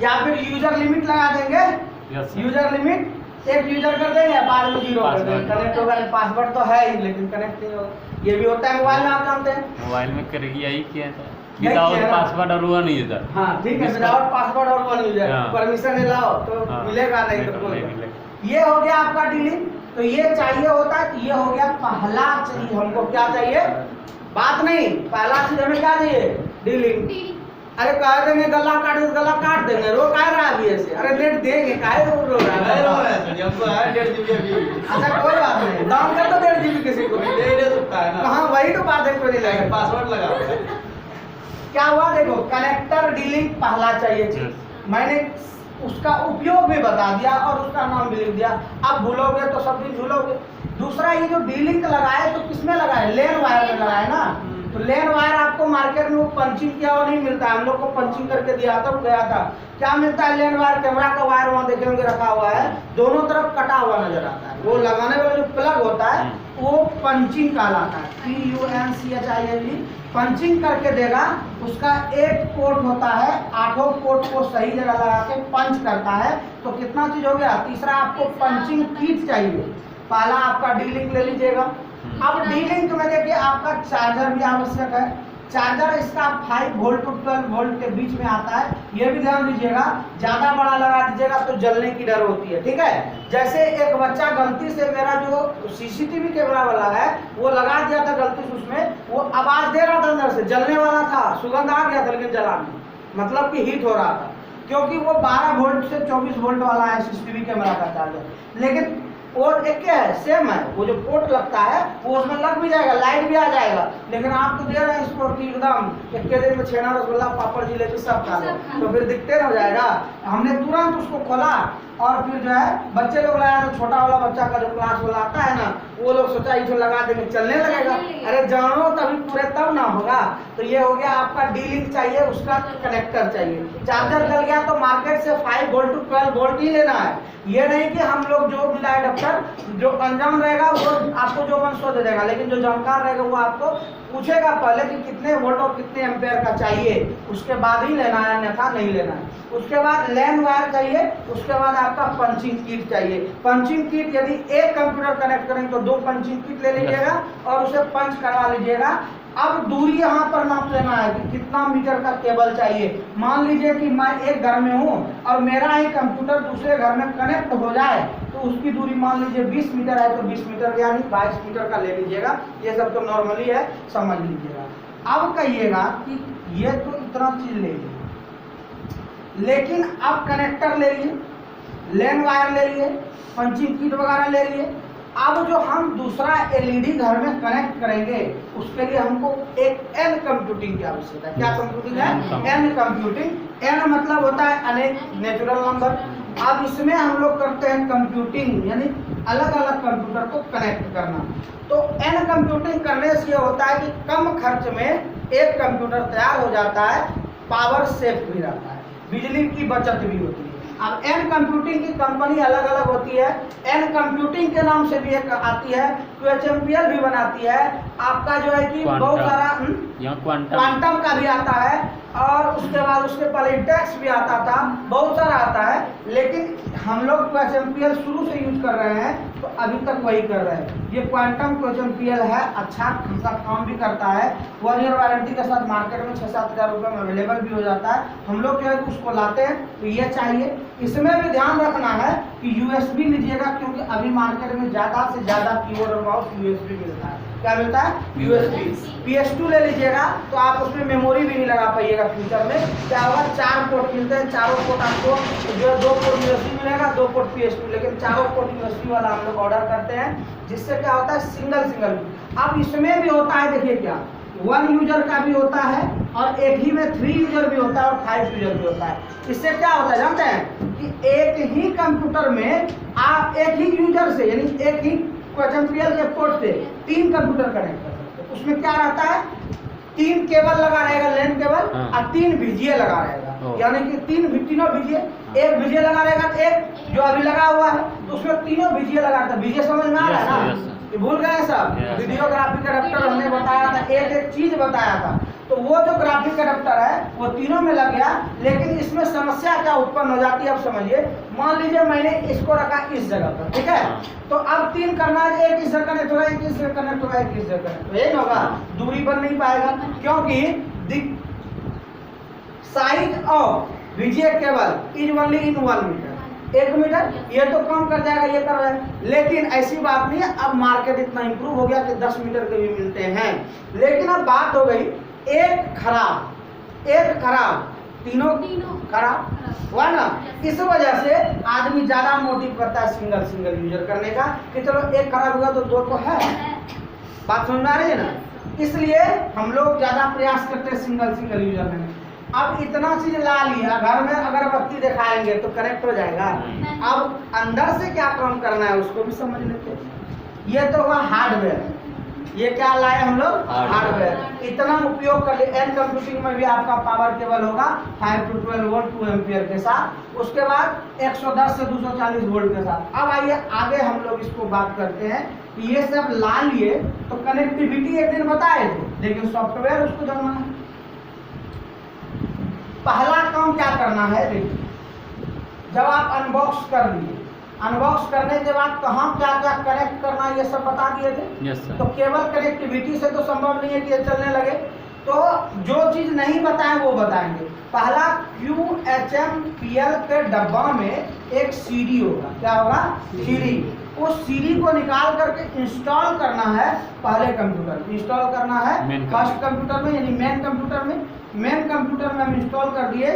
या फिर यूजर लिमिट लगा देंगे, यस सर। यूजर लिमिट एक यूजर कर देंगे, बाद में 0 कर देंगे, कनेक्ट होगा। पासवर्ड तो है ही लेकिन कनेक्ट नहीं होगा। ये भी होता है मोबाइल में, आप जानते हैं, मोबाइल में करेगी यही किया था, नहीं विदाउट किया ना। पासवर्ड और वन यूजर। हाँ ठीक है, विदाउट पासवर्ड और वन यूजर, हाँ। परमिशन लाओ तो हाँ। मिलेगा, नहीं तो नहीं कोई। मिलेगा। ये हो गया आपका डी-लिंक। तो ये चाहिए होता है कि ये हो गया पहला चीज, हमको क्या चाहिए, बात नहीं, पहला चीज हमें क्या चाहिए, डी-लिंक। अरे कह देंगे गला काट दो, गला काट देंगे, रो कह रहा है अभी ऐसे, अरे नेट देंगे, काहे रो रहा है, हमको है 1.5 GB अभी। अच्छा कोई बात नहीं, दाम कर दो 1.5 GB किसी को, दे दे सकता है ना, हाँ वही तो बात है, कोई नहीं लगेगा। पासवर्ड लगा हुआ है। क्या हुआ, देखो कनेक्टर डी-लिंक पहला चाहिए चीज, मैंने उसका उपयोग भी बता दिया और उसका नाम भी लिख दिया। अब भूलोगे तो सब दिन भूलोगे। दूसरा ये जो डी-लिंक लगाए तो किसमें लगाए, लेन वायर में लगाए ना। तो लेन वायर आपको मार्केट में वो पंचिंग किया हुआ नहीं मिलता है, हम लोग को पंचिंग करके दिया था, गया था। क्या मिलता है, लेन वायर, कैमरा का वायर वहाँ देखेंगे रखा हुआ है, दोनों तरफ कटा हुआ नजर आता है। वो लगाने वाला जो प्लग होता है वो पंचिंग कहलाता है, PUNCHING, पंचिंग करके देगा। उसका एक पोर्ट होता है, 8 पोर्ट को सही जगह लगा के पंच करता है। तो कितना चीज हो गया, तीसरा आपको पंचिंग किट चाहिए। पहला आपका डी-लिंक ले लीजिएगा। अब डी-लिंक में देखिए आपका चार्जर भी आवश्यक है। चार्जर इसका 5 वोल्ट टू 12 वोल्ट के बीच में आता है, ये भी ध्यान दीजिएगा। ज्यादा बड़ा लगा दीजिएगा तो जलने की डर होती है, ठीक है। जैसे एक बच्चा गलती से, मेरा जो CCTV कैमरा वाला है वो लगा दिया था गलती से, उसमें वो आवाज दे रहा था, अंदर से जलने वाला था, सुगंध आ गया था, लेकिन जला नहीं, मतलब कि हीट हो रहा था, क्योंकि वो 12 वोल्ट से 24 वोल्ट वाला है CCTV कैमरा का चार्जर। लेकिन और एक क्या है, सेम है, वो जो पोर्ट लगता है वो उसमें लग भी जाएगा, लाइट भी आ जाएगा, लेकिन आप तो दे रहे हैं इसको कि एकदम एक के दिन में छेना रसगुल्ला पापड़ जिलेबी सब खा ले, तो फिर दिखते हो जाएगा। हमने तुरंत उसको खोला और फिर जो है बच्चे लोग लाया, तो छोटा वाला बच्चा का जो क्लास वाला आता है ना, वो लोग सोचा इसको लगा देंगे चलने लगेगा। अरे जानो तभी पूरे तब ना होगा। तो ये हो गया आपका डी-लिंक चाहिए, उसका कनेक्टर चाहिए। चार्जर डल गया तो मार्केट से 5 वोल्ट टू 12 वोल्ट ही लेना है। ये नहीं कि हम लोग जो मिला एडाप्टर, जो अनजान रहेगा वो आपको जो मन सो दे देगा, लेकिन जो जानकार रहेगा वो आपको पूछेगा पहले कि कितने वोल्ट और कितने एम्पेयर का चाहिए, उसके बाद ही लेना है, अन्यथा नहीं लेना है। उसके बाद लैन वायर चाहिए, उसके बाद आपका पंचिंग किट चाहिए। पंचिंग किट यदि एक कंप्यूटर कनेक्ट करेंगे तो 2 पंचिंग किट ले लीजिएगा और उसे पंच करवा लीजिएगा। अब दूरी यहाँ पर नाप लेना है कि कितना मीटर का केबल चाहिए। मान लीजिए कि मैं एक घर में हूँ और मेरा ही कंप्यूटर दूसरे घर में कनेक्ट हो जाए, तो उसकी दूरी मान लीजिए 20 मीटर है, तो 20 मीटर यानी 22 मीटर का ले लीजिएगा। ये सब तो नॉर्मली है, समझ लीजिएगा। अब कहिएगा कि ये तो इतना चीज ले लीजिए, लेकिन अब कनेक्टर ले लिए, लैन वायर ले लिए, पंचिंग किट वगैरह ले लिए। अब जो हम दूसरा एलईडी घर में कनेक्ट करेंगे उसके लिए हमको एक एन कंप्यूटिंग की आवश्यकता है। क्या कंप्यूटिंग है? N computing. एन मतलब होता है अनेक, नेचुरल नंबर। अब इसमें हम लोग करते हैं कंप्यूटिंग, यानी अलग अलग कंप्यूटर को कनेक्ट करना। तो एन कंप्यूटिंग करने से ये होता है कि कम खर्च में एक कंप्यूटर तैयार हो जाता है, पावर सेफ भी रहता है, बिजली की बचत भी होती है। अब एन कंप्यूटिंग की कंपनी अलग अलग होती है। एन कंप्यूटिंग के नाम से भी एक आती है, QHMPL भी बनाती है। आपका जो है कि बहुत सारा क्वांटम का भी आता है, और उसके बाद उसके पहले इंटेक्स भी आता था, बहुत सारा आता है। लेकिन हम लोग QHMPL शुरू से यूज कर रहे हैं, तो अभी तक वही कर रहे हैं। ये क्वांटम QHMPL है, अच्छा खासा काम भी करता है। 1 ईयर वारंटी के साथ मार्केट में 6-7 हज़ार रुपये में अवेलेबल भी हो जाता है। हम लोग जो है उसको लाते हैं, तो ये चाहिए। इसमें भी ध्यान रखना है कि USB लीजिएगा, क्योंकि अभी मार्केट में ज़्यादा से ज़्यादा कीबोर्ड और माउस USB मिलता है। क्या मिलता है? USB। PS2 ले लीजिएगा तो आप उसमें मेमोरी भी नहीं लगा पाइएगा फ्यूचर में। क्या होगा, 4 पोर्ट मिलते हैं, चारों पोर्ट आपको जो है 2 पोर्ट USB मिलेगा, 2 पोर्ट PS2, लेकिन चारों पोर्ट USB वाला हम लोग ऑर्डर करते हैं, जिससे क्या होता है सिंगल। अब इसमें भी होता है, देखिए क्या 1 यूजर का भी होता है, और एक ही में 3 यूजर भी होता है और 5 यूजर भी होता है। इससे क्या होता है जानते हैं कि एक ही कंप्यूटर में आप एक ही यूजर से, यानी एक ही QHMPL के पोर्ट से 3 कंप्यूटर कनेक्ट कर सकते हैं। उसमें क्या रहता है, 3 केबल लगा रहेगा, लैन केबल, और 3 VGA लगा रहेगा, यानी कि तीनों VGA, एक VGA लगा रहेगा, एक जो अभी लगा हुआ है तो उसमें तीनों VGA लगा रहता है। VGA समझ में आ रहा है ना? ये भूल गए सब? वीडियोग्राफिक अडेप्टर हमने बताया था, एक चीज बताया था। तो वो जो ग्राफिक अडेप्टर है वो तीनों में लग गया, लेकिन इसमें समस्या क्या उत्पन्न हो जाती है, अब समझिए। मान लीजिए मैंने इसको रखा इस जगह पर, ठीक है, तो अब 3 करना है, एक इस जगह कनेक्ट होगा, एक इस जगह कनेक्ट होगा, एक इस जगह कनेक्ट, यही होगा, दूरी बन नहीं पाएगा, क्योंकि size of VGA cable is only in 1 metre, 1 metre. ये तो कम कर जाएगा, ये कर रहा है, लेकिन ऐसी बात नहीं है। अब मार्केट इतना इंप्रूव हो गया कि 10 मीटर के भी मिलते हैं। लेकिन अब बात हो गई एक खराब, तीनों खराब हुआ ना। इस वजह से आदमी ज्यादा मोटिव करता है सिंगल यूजर करने का, कि चलो एक खराब होगा तो 2 तो है। बात समझ में आ रही है ना? इसलिए हम लोग ज्यादा प्रयास करते हैं सिंगल यूजर में। अब इतना चीज ला लिया, घर में अगरबत्ती दिखाएंगे तो कनेक्ट हो जाएगा। अब अंदर से क्या काम करना है उसको भी समझ लेते हैं। ये तो हुआ हार्डवेयर, ये क्या लाए हम लोग? हार्डवेयर। इतना उपयोग कर ले। एन कंप्यूटिंग में भी आपका पावर केबल होगा 5 to 12 वोल्ट 2 एम्पियर के साथ, उसके बाद 110 से 240 वोल्ट के साथ। अब आइए आगे हम लोग इसको बात करते हैं कि ये सब ला लिए तो कनेक्टिविटी एक दिन बताए थे, लेकिन सॉफ्टवेयर उसको जानना है। पहला काम क्या करना है, देखिए, जब आप अनबॉक्स कर दिए, अनबॉक्स करने के बाद कहाँ क्या क्या कनेक्ट करना है ये सब बता दिए थे। Yes sir. तो केवल कनेक्टिविटी से तो संभव नहीं है कि ये चलने लगे, तो जो चीज नहीं बताएं वो बताएंगे। पहला QHMPL के डब्बा में एक CD होगा। क्या होगा? CD। उस CD को निकाल करके इंस्टॉल करना है पहले कंप्यूटर में, इंस्टॉल करना है फर्स्ट कंप्यूटर में, यानी मेन कंप्यूटर में। मेन कंप्यूटर में हम इंस्टॉल कर दिए,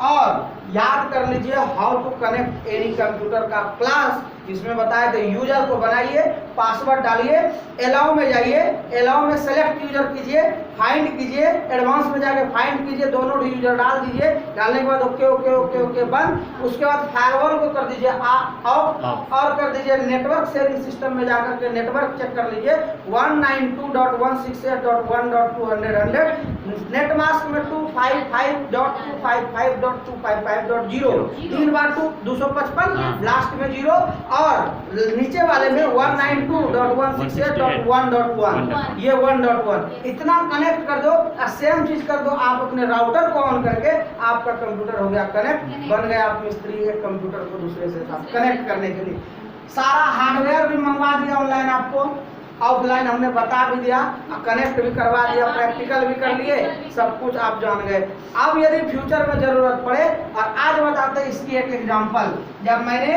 और याद कर लीजिए how to connect any computer का क्लास इसमें बताए थे यूजर को बनाइए, पासवर्ड डालिए, अलाउ में जाइए, अलाउ में सेलेक्ट यूजर कीजिए, फाइंड कीजिए, एडवांस में जाके फाइंड कीजिए, दोनों यूजर डाल दीजिए, डालने के बाद ओके ओके ओके ओके बंद। उसके बाद फायरवॉल को कर दीजिए ऑफ और कर दीजिए नेटवर्क शेयरिंग सिस्टम में जाकर के नेटवर्क चेक कर लीजिए 192.168.1.200 नेट मास्क में 255.255.255.0 तीन बार 255 लास्ट में 0 और नीचे वाले में 192.168.1.1 ये 1.1 इतना कनेक्ट कर दो और सेम चीज कर दो आप अपने राउटर को ऑन करके आपका कंप्यूटर हो गया कनेक्ट, बन गया आप मिस्त्री एक कंप्यूटर को दूसरे से साथ कनेक्ट करने के लिए। सारा हार्डवेयर भी मंगवा दिया ऑनलाइन, आपको ऑफलाइन हमने बता भी दिया, कनेक्ट भी करवा दिया, प्रैक्टिकल भी कर लिए, सब कुछ आप जान गए। अब यदि फ्यूचर में जरूरत पड़े, और आज बताते हैं इसकी एक एग्जांपल। जब मैंने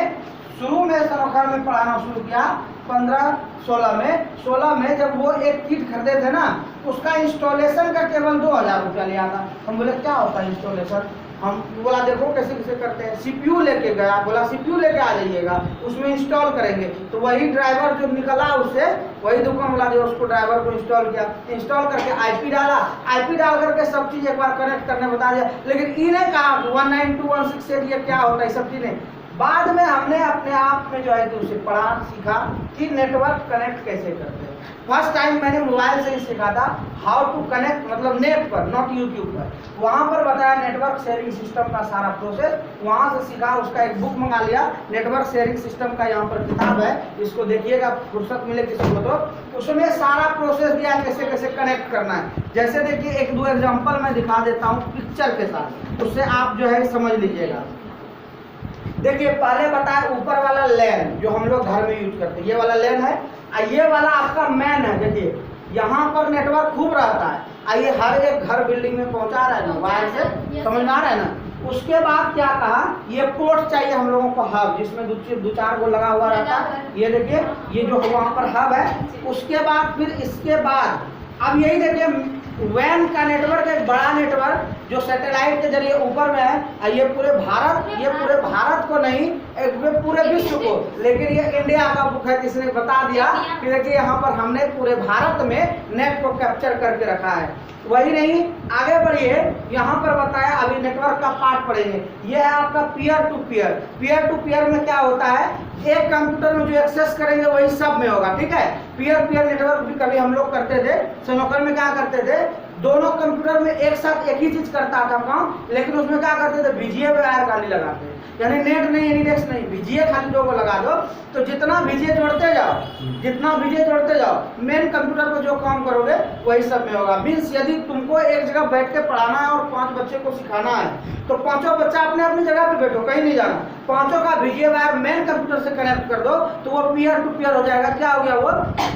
शुरू में सनोखर में पढ़ाना शुरू किया 15-16 में जब वो एक किट खरीदे थे ना, उसका इंस्टॉलेशन का केवल 2000 रुपया लिया था। हम बोले क्या होता है इंस्टॉलेशन, हम बोला देखो कैसे कैसे करते हैं। सीपीयू लेके गया, बोला सीपीयू लेके आ जाइएगा, उसमें इंस्टॉल करेंगे। तो वही ड्राइवर जो निकला उससे, वही दुकान वाला जो उसको ड्राइवर को इंस्टॉल किया, इंस्टॉल करके आईपी डाला, आईपी डाल करके सब चीज़ एक बार कनेक्ट करने बता दिया। लेकिन इन्हें कहा 192.168 ये क्या होता है, सब चीज़ें बाद में हमने अपने आप में जो है कि उसे पढ़ा सीखा कि नेटवर्क कनेक्ट कैसे करते हैं। फर्स्ट टाइम मैंने मोबाइल से ही सीखा था हाउ टू कनेक्ट, मतलब नेट पर, नॉट यूट्यूब पर। वहाँ पर बताया नेटवर्क शेयरिंग सिस्टम का सारा प्रोसेस, वहाँ से सीखा। उसका एक बुक मंगा लिया, नेटवर्क शेयरिंग सिस्टम का यहाँ पर किताब है, इसको देखिएगा फुर्सत मिले किसी को तो। उसमें सारा प्रोसेस दिया कैसे कैसे कनेक्ट करना है। जैसे देखिए एक दो एग्जाम्पल मैं दिखा देता हूँ पिक्चर के साथ, उससे आप जो है समझ लीजिएगा। देखिए पहले बताया ऊपर वाला लैन जो हम लोग घर में यूज करते हैं, ये वाला लैन है, और ये वाला आपका मैन है। देखिए यहाँ पर नेटवर्क खूब रहता है, ये हर एक घर बिल्डिंग में पहुंचा रहा है ना वायर से, समझ में आ रहा है ना। उसके बाद क्या कहा, ये पोर्ट चाहिए हम लोगों को हब, जिसमें दो चार गो लगा हुआ रहता है। ये देखिए ये जो वहाँ पर हब है। उसके बाद फिर इसके बाद अब यही देखिए वैन का नेटवर्क, एक बड़ा नेटवर्क जो सैटेलाइट के जरिए ऊपर में है, ये पूरे भारत को नहीं, पूरे विश्व को, लेकिन ये इंडिया का बुक है, जिसने बता दिया कि देखिए यहाँ पर हमने पूरे भारत में नेट को कैप्चर करके रखा है। वही नहीं, आगे बढ़िए, यहाँ पर बताया अभी नेटवर्क का पार्ट पढ़ेंगे। ये है आपका peer to peer. Peer to peer में क्या होता है, एक कंप्यूटर में जो एक्सेस करेंगे वही सब में होगा, ठीक है। पीयर पीयर नेटवर्क भी कभी हम लोग करते थे, स्नोकर में क्या करते थे, दोनों कंप्यूटर में एक साथ एक ही चीज करता था काम, लेकिन उसमें क्या करते थे, बीजीए वायर खाली लगाते, यानी नेट नहीं एनीडेक्स नहीं, बीजीए खाली दो को लगा दो। तो जितना बीजीए जोड़ते जाओ, मेन कंप्यूटर पर जो काम करोगे वही सब में होगा। मीन्स यदि तुमको एक जगह बैठ के पढ़ाना है और 5 बच्चे को सिखाना है, तो पांचों बच्चा अपने अपनी जगह पे बैठो, कहीं नहीं जाना, पांचों का बीजीए वायर मेन कंप्यूटर से कनेक्ट कर दो, तो वो पीयर टू पीयर हो जाएगा। क्या हो गया, वो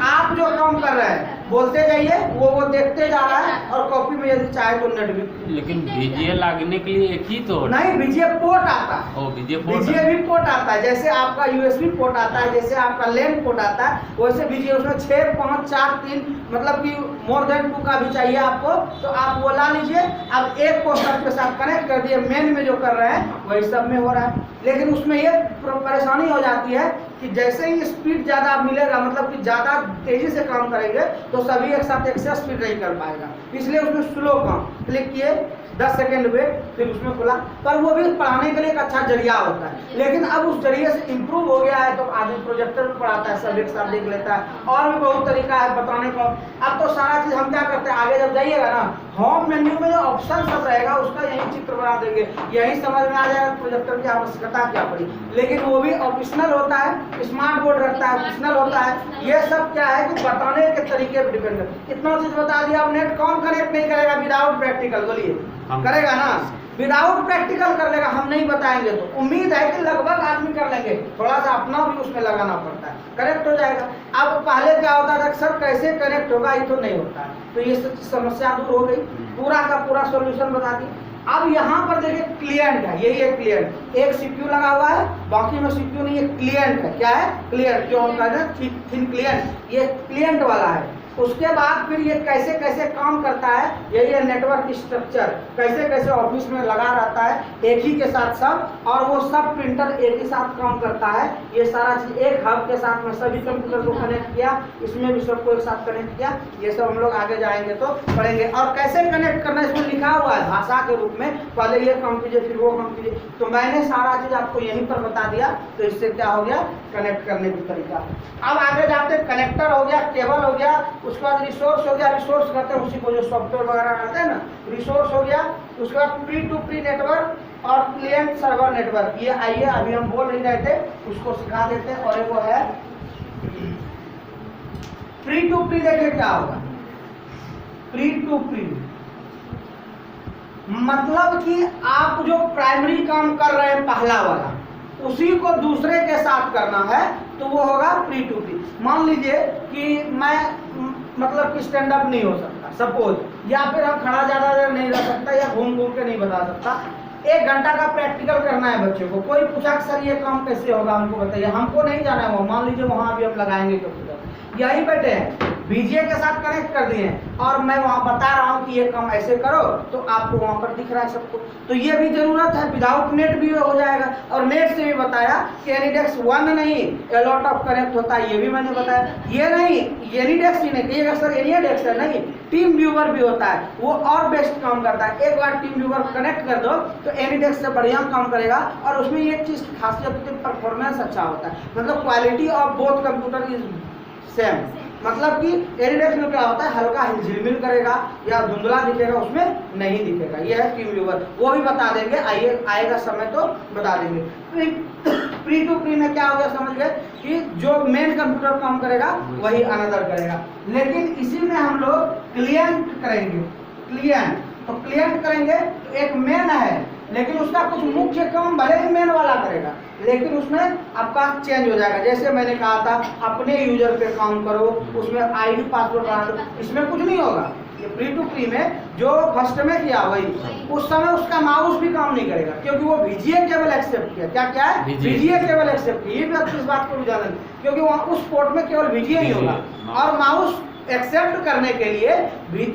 आप जो काम कर रहे हैं बोलते जाइए, वो देखते जा रहा है, और कॉपी में यदि चाहे तो नेट भी। लेकिन बीजीए लागने के लिए एक ही तो नहीं, बीजीए पोर्ट आता है, बीजीए भी पोर्ट आता है। जैसे आपका यूएसबी पोर्ट आता है, जैसे आपका लैन पोर्ट आता है, वैसे बीजीए उसमें 6, 5, 4, 3 मतलब कि मोर देन 2 का भी चाहिए आपको, तो आप वो ला लीजिए। अब एक को सब के साथ कनेक्ट कर दिए, मेन में जो कर रहे हैं वही सब में हो रहा है। लेकिन उसमें ये परेशानी हो जाती है कि जैसे ही स्पीड ज़्यादा मिलेगा, मतलब कि ज़्यादा तेज़ी से काम करेंगे, तो सभी एक साथ एक साथ स्पीड नहीं कर पाएगा, इसलिए उसमें स्लो काम। क्लिक किए, 10 सेकेंड वेट, फिर उसमें खुला। पर वो भी पढ़ाने के लिए एक अच्छा जरिया होता है। लेकिन अब उस जरिए से इम्प्रूव हो गया है, तो आदमी प्रोजेक्टर में पढ़ाता है, सब एक साथ देख लेता है, और भी बहुत तरीका है बताने का। अब तो सारा चीज़ हम क्या करते हैं, आगे जब जाइएगा ना, होम मेन्यू में जो ऑप्शन सब रहेगा उसका यही चित्र बना देंगे, यही समझ में आ जाएगा प्रोजेक्टर की आवश्यकता क्या पड़ी। लेकिन वो भी ऑप्शनल होता है, स्मार्ट बोर्ड रखता है, ऑप्शनल होता है। ये सब क्या है कि बताने के तरीके पर डिपेंड है। इतना चीज बता दिया, अब नेट कौन कनेक्ट नहीं करेगा विदाउट प्रैक्टिकल, बोलिए करेगा ना, विदाउट प्रैक्टिकल कर लेगा, हम नहीं बताएंगे तो उम्मीद है कि लगभग आदमी कर लेंगे, थोड़ा सा अपना भी उसमें लगाना पड़ता है, कनेक्ट हो जाएगा। अब पहले क्या होता था, सर कैसे कनेक्ट होगा, ये तो नहीं होता है, तो ये समस्या दूर हो गई, पूरा का पूरा सॉल्यूशन बता दी। अब यहाँ पर देखिए क्लिएंट है, यही है क्लिएंट, एक सीपीयू लगा हुआ है, बाकी में सीपीयू नहीं है, क्लिएंट है। क्या है, क्लिएंट, जो हम कहते हैं थिन क्लिएंट, ये क्लिएंट वाला है। उसके बाद फिर ये कैसे कैसे काम करता है, यही है नेटवर्क स्ट्रक्चर, कैसे कैसे ऑफिस में लगा रहता है एक ही के साथ सब, और वो सब प्रिंटर एक ही साथ काम करता है। ये सारा चीज एक हब के साथ में सभी कंप्यूटर को कनेक्ट किया, इसमें भी सबको एक साथ कनेक्ट किया। ये सब हम लोग आगे जाएंगे तो पढ़ेंगे। और कैसे कनेक्ट करना इसमें लिखा हुआ है भाषा के रूप में, पहले ये काम कीजिए फिर वो काम कीजिए। तो मैंने सारा चीज आपको यहीं पर बता दिया, तो इससे क्या हो गया, कनेक्ट करने की तरीका। अब आगे जाते, कनेक्टर हो गया, केबल हो गया, उसके बाद रिसोर्स हो गया। रिसोर्स कहते हैं उसी को जो सॉफ्टवेयर वगैरह करते हैं ना, रिसोर्स हो गया। उसके बाद प्री टू प्री नेटवर्क और क्लाइंट सर्वर नेटवर्क। ये आइए अभी हम बोल नहीं रहे थे, उसको सिखा देते हैं। और वो है प्री टू प्री। देखिए क्या होगा प्री टू प्री, मतलब कि आप जो प्राइमरी काम कर रहे हैं पहला वाला, उसी को दूसरे के साथ करना है, तो वो होगा प्री टू प्री। मान लीजिए कि मैं मतलब कि स्टैंड अप नहीं हो सकता सपोज, या फिर हम खड़ा ज़्यादा देर नहीं रह सकता, या घूम घूम के नहीं बता सकता। 1 घंटा का प्रैक्टिकल करना है बच्चे को। कोई पूछा कि सर ये काम कैसे होगा, हमको बताइए। हमको नहीं जाना है वो, मान लीजिए वहाँ भी हम लगाएंगे कंप्यूटर, यही बैठे हैं, बीजे के साथ कनेक्ट कर दिए और मैं वहाँ बता रहा हूँ कि ये काम ऐसे करो, तो आपको वहाँ पर दिख रहा है सबको। तो ये भी जरूरत है, विदाउट नेट भी हो जाएगा। और नेट से भी बताया कि एनीडेक्स 1 नहीं, अलॉट ऑफ कनेक्ट होता है, ये भी मैंने बताया। ये नहीं एनीडेक्स ही नहीं कहिएगा सर एनीडेक्स है, नहीं, टीम व्यूवर भी होता है, वो और बेस्ट काम करता है। एक बार टीम व्यूवर कनेक्ट कर दो तो एनीडेक्स से बढ़िया काम करेगा। और उसमें एक चीज़ की खासियत होती है, परफॉर्मेंस अच्छा होता है, मतलब quality of both computer is same. मतलब कि एनीडेक्स में क्या होता है, हल्का झिलमिल करेगा या धुंधला दिखेगा, उसमें नहीं दिखेगा। ये है टीम व्यूवर, वो भी बता देंगे, आइए आएगा समय तो बता देंगे। प्री टू प्री में क्या हो गया समझ गए कि जो मेन कंप्यूटर काम करेगा वही अनदर करेगा। लेकिन इसी में हम लोग क्लाइंट करेंगे। क्लाइंट तो क्लाइंट करेंगे तो एक मेन है, लेकिन उसका कुछ मुख्य काम भले ही मेन वाला करेगा, लेकिन उसमें आपका चेंज हो जाएगा। जैसे मैंने कहा था अपने यूजर पे काम करो, उसमें आईडी पासवर्ड बना दो, इसमें कुछ नहीं होगा। ये प्री टू प्री में जो फर्स्ट में किया वही, उस समय उसका माउस भी काम नहीं करेगा, क्योंकि वो VGA केवल एक्सेप्ट किया। क्या क्या है, VGA केवल एक्सेप्ट किया। ये भी इस बात को भी ध्यान रखें, क्योंकि वहाँ उस पोर्ट में केवल VGA ही होगा, और माउस एक्सेप्ट करने के लिए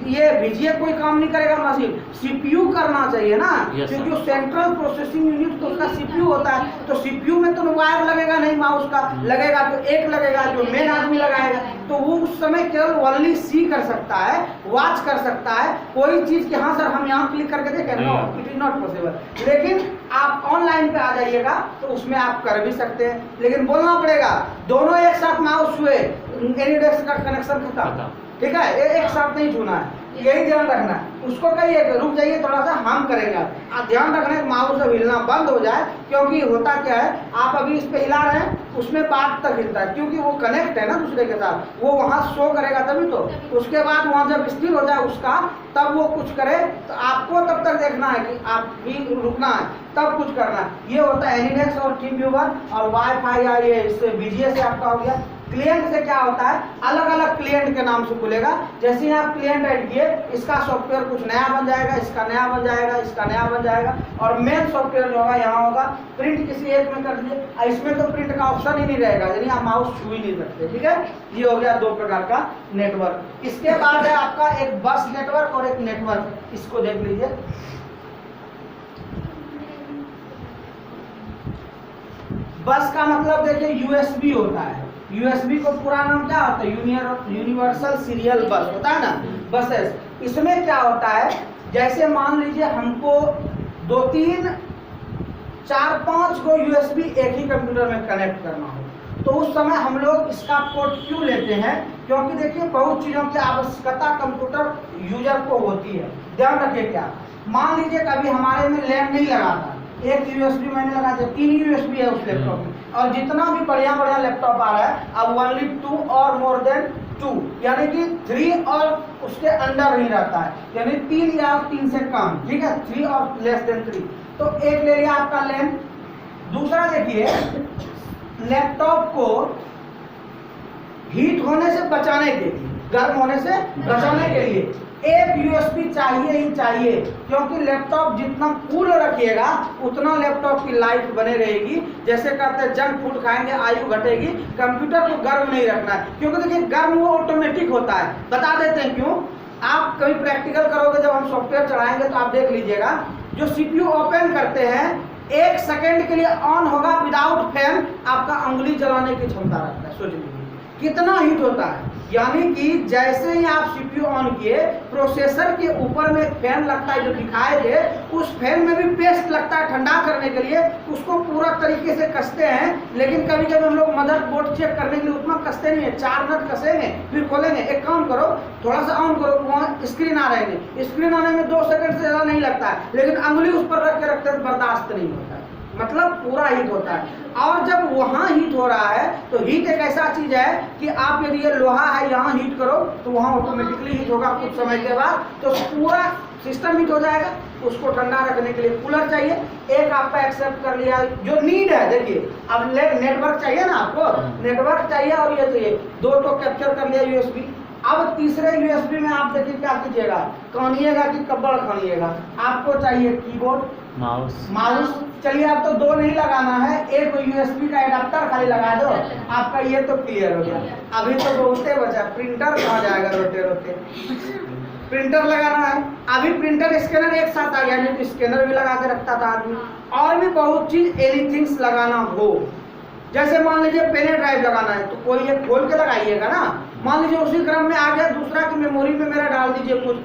ये VGA कोई काम नहीं करेगा, मशीन CPU करना चाहिए ना, क्योंकि सेंट्रल प्रोसेसिंग यूनिट तो उसका CPU होता है। तो CPU में तो वायर लगेगा नहीं, माउस का लगेगा तो एक लगेगा जो मेन आदमी लगाएगा, तो वो उस समय केवल ओनली सी कर सकता है, वॉच कर सकता है कोई चीज कि हाँ सर हम यहाँ क्लिक करके देखें, no it is not possible. लेकिन आप ऑनलाइन पे आ जाइएगा तो उसमें आप कर भी सकते हैं, लेकिन बोलना पड़ेगा दोनों एक साथ माउस छुए, एनीडेक्स का कनेक्शन खत्म, ठीक है, एक साथ नहीं छूना है, यही ध्यान रखना है। उसको कहिए रुक जाइए थोड़ा सा, हम करेंगे। आप ध्यान रखना है माउस जब हिलना बंद हो जाए, क्योंकि होता क्या है, आप अभी इस पे हिला रहे हैं, उसमें बाद तक हिलता है, क्योंकि वो कनेक्ट है ना दूसरे के साथ, वो वहाँ शो करेगा तभी तो। उसके बाद वहाँ जब स्थिर हो जाए उसका, तब वो कुछ करे, तो आपको तब तक देखना है कि आप भी रुकना है, तब कुछ करना है। ये होता है एनीडेक्स और टीम व्यूवर और वाईफाई या ये इससे VGA से आपका हो गया। क्लाइंट से क्या होता है, अलग अलग क्लाइंट के नाम से खुलेगा। जैसे ही आप क्लाइंट ऐड किए, इसका सॉफ्टवेयर कुछ नया बन जाएगा, इसका नया बन जाएगा, इसका नया बन जाएगा, और मेन सॉफ्टवेयर जो होगा यहाँ होगा। प्रिंट किसी एक में कर दीजिए, इसमें तो प्रिंट का ऑप्शन ही नहीं रहेगा, यानी आप माउस छू ही नहीं सकते, ठीक है। ये हो गया 2 प्रकार का नेटवर्क। इसके बाद है आपका एक बस नेटवर्क और एक नेटवर्क, इसको देख लीजिए। बस का मतलब देखिए USB होता है। USB को पूरा नाम क्या होता है, यूनिवर्सल सीरियल बस होता है ना, बसेस। इसमें क्या होता है, जैसे मान लीजिए हमको 2, 3, 4, 5 को USB एक ही कंप्यूटर में कनेक्ट करना हो, तो उस समय हम लोग इसका पोर्ट क्यों लेते हैं, क्योंकि देखिए बहुत चीज़ों की आवश्यकता कंप्यूटर यूजर को होती है। ध्यान रखिए, क्या मान लीजिए कभी हमारे में लैंड नहीं लगा था, एक USB मैंने लगा दिया, 3 USB है उस लैपटॉप में, और जितना भी बढ़िया बढ़िया लैपटॉप आ रहा है अब ओनली 2 और मोर देन 2, यानी कि 3 और उसके अंडर ही रहता है, यानी 3 या 3 से कम, ठीक है, 3 और लेस देन 3। तो एक ले लिया आपका लैंड। दूसरा देखिए, लैपटॉप को हीट होने से बचाने के लिए, गर्म होने से बचाने के लिए एक यूएसबी चाहिए ही चाहिए, क्योंकि लैपटॉप जितना कूल रखिएगा उतना लैपटॉप की लाइफ बने रहेगी। जैसे कहते हैं जंक फूड खाएंगे आयु घटेगी, कंप्यूटर को गर्म नहीं रखना है, क्योंकि देखिए गर्म वो ऑटोमेटिक होता है। बता देते हैं क्यों। आप कभी प्रैक्टिकल करोगे, जब हम सॉफ्टवेयर चलाएंगे तो आप देख लीजिएगा, जो सीपीयू ओपन करते हैं 1 सेकेंड के लिए ऑन होगा विदाउट फैन, आपका उंगली जलाने की क्षमता रखता है। सोच लीजिए कितना हीट होता है। यानी कि जैसे ही आप सीपीयू ऑन किए, प्रोसेसर के ऊपर में एक फैन लगता है जो दिखाए थे, उस फैन में भी पेस्ट लगता है ठंडा करने के लिए, उसको पूरा तरीके से कसते हैं। लेकिन कभी कभी हम लोग मदरबोर्ड चेक करने के लिए उतना कसते नहीं है, 4 नट कसेंगे फिर खोलेंगे। एक काम करो, थोड़ा सा ऑन करो, वहाँ स्क्रीन आ रहेंगे, स्क्रीन आने में 2 सेकंड से ज़्यादा नहीं लगता है, लेकिन अंगुली उस पर रख के रखते हैं तो बर्दाश्त नहीं होता है, मतलब पूरा हीट होता है। और जब वहाँ हीट हो रहा है तो हीट एक ऐसा चीज है कि आप यदि ये लोहा है यहाँ हीट करो तो वहाँ ऑटोमेटिकली हीट होगा कुछ समय के बाद, तो पूरा सिस्टम हीट हो जाएगा। उसको ठंडा रखने के लिए कूलर चाहिए। एक आपका एक्सेप्ट कर लिया, जो नीड है देखिए, अब नेटवर्क चाहिए ना आपको, नेटवर्क चाहिए और ये चाहिए, 2 तो कैप्चर कर लिया यूएसबी। अब तीसरे यूएसबी में आप देखिए क्या कीजिएगा, कानिएगा कि कब्बड़ खानिएगा। आपको चाहिए कीबोर्ड, माउस। चलिए अब तो 2 नहीं लगाना है, एक यूएसबी का एडाप्टर खाली लगा दो, आपका ये तो क्लियर हो गया। अभी तो बहुते बचा, प्रिंटर कहाँ जाएगा रोते रोते, प्रिंटर लगाना है। अभी प्रिंटर स्कैनर एक साथ आ गया, नहीं तो स्कैनर भी लगा के रखता था आदमी। और भी बहुत चीज एनीथिंग्स लगाना हो, जैसे मान लीजिए पेन ड्राइव लगाना है तो कोई ये खोल के लगाइएगा ना। मान लीजिए उसी क्रम में आ गया दूसरा की मेमोरी में मेरा डाल दीजिए कुछ,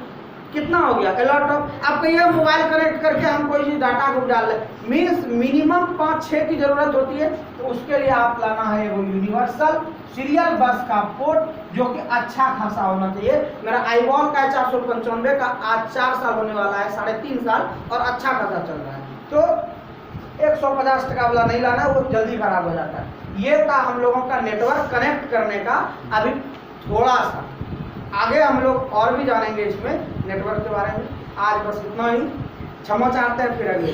कितना हो गया लैपटॉप। आप कहिए मोबाइल कनेक्ट करके हम कोई चीज डाटा को डाल लें, मीन्स मिनिमम 5-6 की जरूरत होती है। तो उसके लिए आप लाना है वो यूनिवर्सल सीरियल बस का पोर्ट, जो कि अच्छा खासा होना चाहिए। मेरा आईवॉल का 495 का आज 4 साल होने वाला है, 3.5 साल, और अच्छा खासा चल रहा है। तो 150 टका वाला नहीं लाना, वो जल्दी खराब हो जाता है। ये था हम लोगों का नेटवर्क कनेक्ट करने का। अभी थोड़ा सा आगे हम लोग और भी जानेंगे इसमें नेटवर्क के बारे में। आज बस इतना ही, क्षमा चाहते हैं, फिर अगले